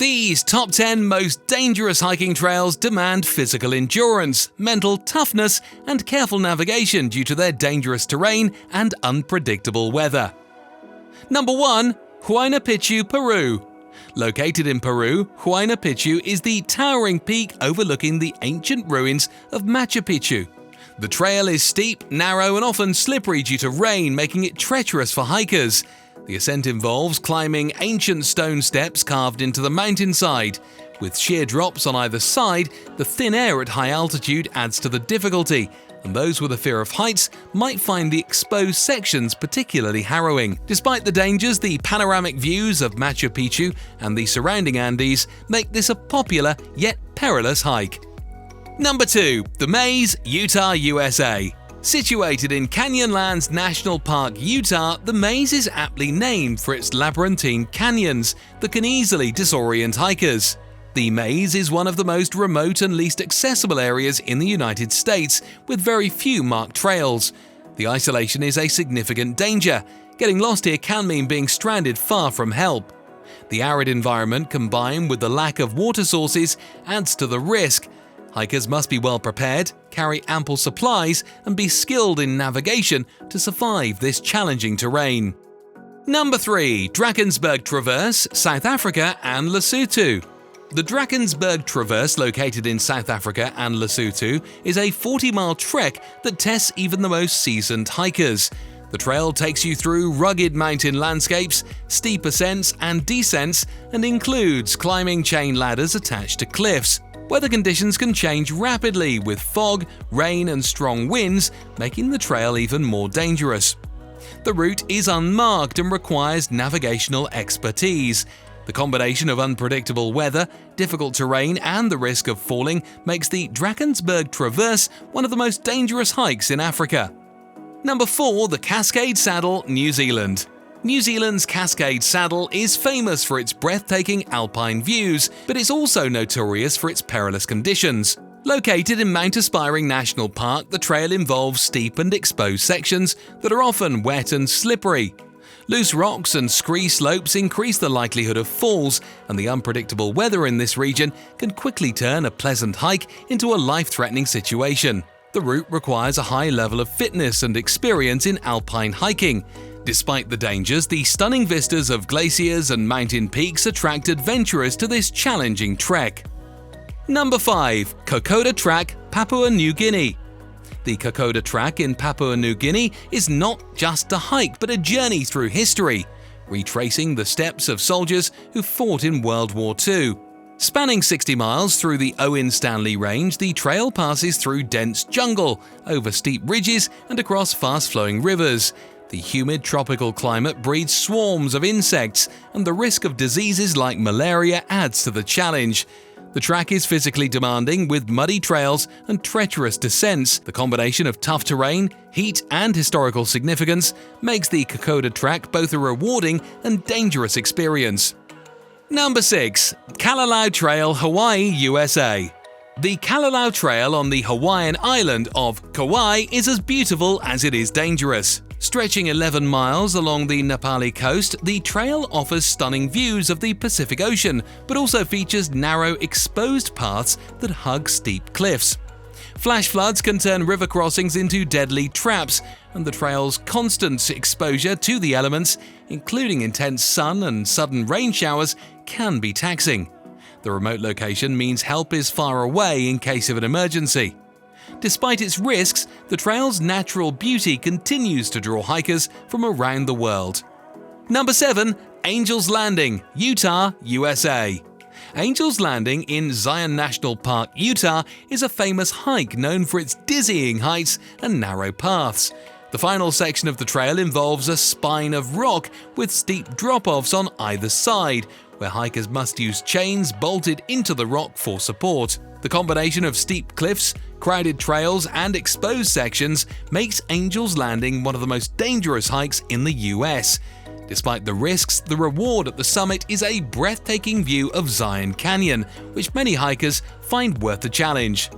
These top 10 most dangerous hiking trails demand physical endurance, mental toughness, and careful navigation due to their dangerous terrain and unpredictable weather. Number 1. Huayna Picchu, Peru. Located in Peru, Huayna Picchu is the towering peak overlooking the ancient ruins of Machu Picchu. The trail is steep, narrow, and often slippery due to rain, making it treacherous for hikers. The ascent involves climbing ancient stone steps carved into the mountainside. With sheer drops on either side, the thin air at high altitude adds to the difficulty, and those with a fear of heights might find the exposed sections particularly harrowing. Despite the dangers, the panoramic views of Machu Picchu and the surrounding Andes make this a popular yet perilous hike. Number 2. The Maze, Utah, USA. Situated in Canyonlands National Park, Utah, the maze is aptly named for its labyrinthine canyons that can easily disorient hikers. The maze is one of the most remote and least accessible areas in the United States, with very few marked trails. The isolation is a significant danger. Getting lost here can mean being stranded far from help. The arid environment, combined with the lack of water sources, adds to the risk. Hikers must be well prepared, carry ample supplies, and be skilled in navigation to survive this challenging terrain. Number 3. Drakensberg Traverse, South Africa and Lesotho. The Drakensberg Traverse, located in South Africa and Lesotho, is a 40-mile trek that tests even the most seasoned hikers. The trail takes you through rugged mountain landscapes, steep ascents and descents, and includes climbing chain ladders attached to cliffs. Weather conditions can change rapidly, with fog, rain, and strong winds making the trail even more dangerous. The route is unmarked and requires navigational expertise. The combination of unpredictable weather, difficult terrain, and the risk of falling makes the Drakensberg Traverse one of the most dangerous hikes in Africa. Number 4. The Cascade Saddle, New Zealand. New Zealand's Cascade Saddle is famous for its breathtaking alpine views, but it's also notorious for its perilous conditions. Located in Mount Aspiring National Park, the trail involves steep and exposed sections that are often wet and slippery. Loose rocks and scree slopes increase the likelihood of falls, and the unpredictable weather in this region can quickly turn a pleasant hike into a life-threatening situation. The route requires a high level of fitness and experience in alpine hiking. Despite the dangers, the stunning vistas of glaciers and mountain peaks attract adventurers to this challenging trek. Number 5. Kokoda Track, Papua New Guinea. The Kokoda Track in Papua New Guinea is not just a hike but a journey through history, retracing the steps of soldiers who fought in World War II. Spanning 60 miles through the Owen Stanley Range, the trail passes through dense jungle, over steep ridges, and across fast-flowing rivers. The humid tropical climate breeds swarms of insects, and the risk of diseases like malaria adds to the challenge. The track is physically demanding, with muddy trails and treacherous descents. The combination of tough terrain, heat, and historical significance makes the Kokoda Track both a rewarding and dangerous experience. Number 6. Kalalau Trail, Hawaii, USA. The Kalalau Trail on the Hawaiian island of Kauai is as beautiful as it is dangerous. Stretching 11 miles along the Nepali coast, the trail offers stunning views of the Pacific Ocean, but also features narrow, exposed paths that hug steep cliffs. Flash floods can turn river crossings into deadly traps, and the trail's constant exposure to the elements, including intense sun and sudden rain showers, can be taxing. The remote location means help is far away in case of an emergency. Despite its risks, the trail's natural beauty continues to draw hikers from around the world. Number 7. Angel's Landing, Utah, USA. Angel's Landing in Zion National Park, Utah is a famous hike known for its dizzying heights and narrow paths. The final section of the trail involves a spine of rock with steep drop-offs on either side, where hikers must use chains bolted into the rock for support. The combination of steep cliffs, crowded trails, and exposed sections makes Angel's Landing one of the most dangerous hikes in the US. Despite the risks, the reward at the summit is a breathtaking view of Zion Canyon, which many hikers find worth the challenge.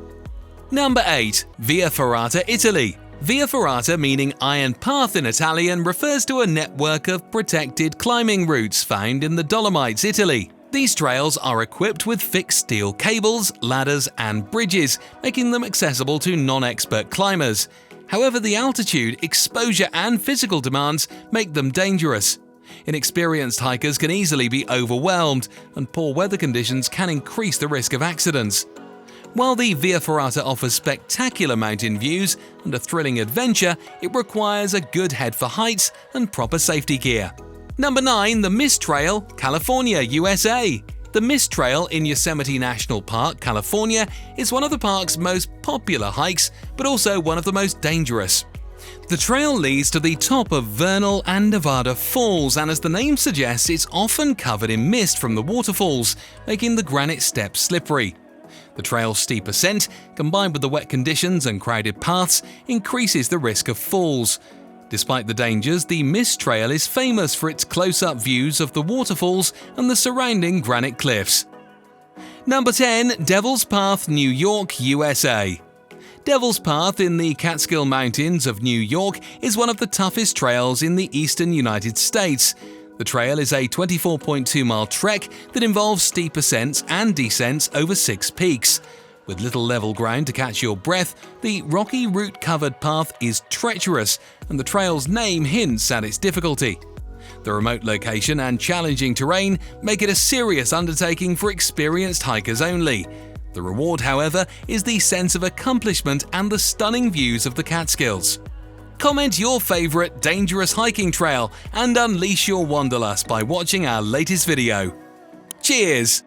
Number 8. Via Ferrata, Italy. Via Ferrata, meaning Iron Path in Italian, refers to a network of protected climbing routes found in the Dolomites, Italy. These trails are equipped with fixed steel cables, ladders, and bridges, making them accessible to non-expert climbers. However, the altitude, exposure, and physical demands make them dangerous. Inexperienced hikers can easily be overwhelmed, and poor weather conditions can increase the risk of accidents. While the Via Ferrata offers spectacular mountain views and a thrilling adventure, it requires a good head for heights and proper safety gear. Number 9. The Mist Trail, California, USA. The Mist Trail in Yosemite National Park, California, is one of the park's most popular hikes, but also one of the most dangerous. The trail leads to the top of Vernal and Nevada Falls, and as the name suggests, it's often covered in mist from the waterfalls, making the granite steps slippery. The trail's steep ascent, combined with the wet conditions and crowded paths, increases the risk of falls. Despite the dangers, the Mist Trail is famous for its close-up views of the waterfalls and the surrounding granite cliffs. Number 10. Devil's Path, New York, USA. Devil's Path in the Catskill Mountains of New York is one of the toughest trails in the eastern United States. The trail is a 24.2-mile trek that involves steep ascents and descents over 6 peaks. With little level ground to catch your breath, the rocky root-covered path is treacherous, and the trail's name hints at its difficulty. The remote location and challenging terrain make it a serious undertaking for experienced hikers only. The reward, however, is the sense of accomplishment and the stunning views of the Catskills. Comment your favorite dangerous hiking trail and unleash your wanderlust by watching our latest video. Cheers!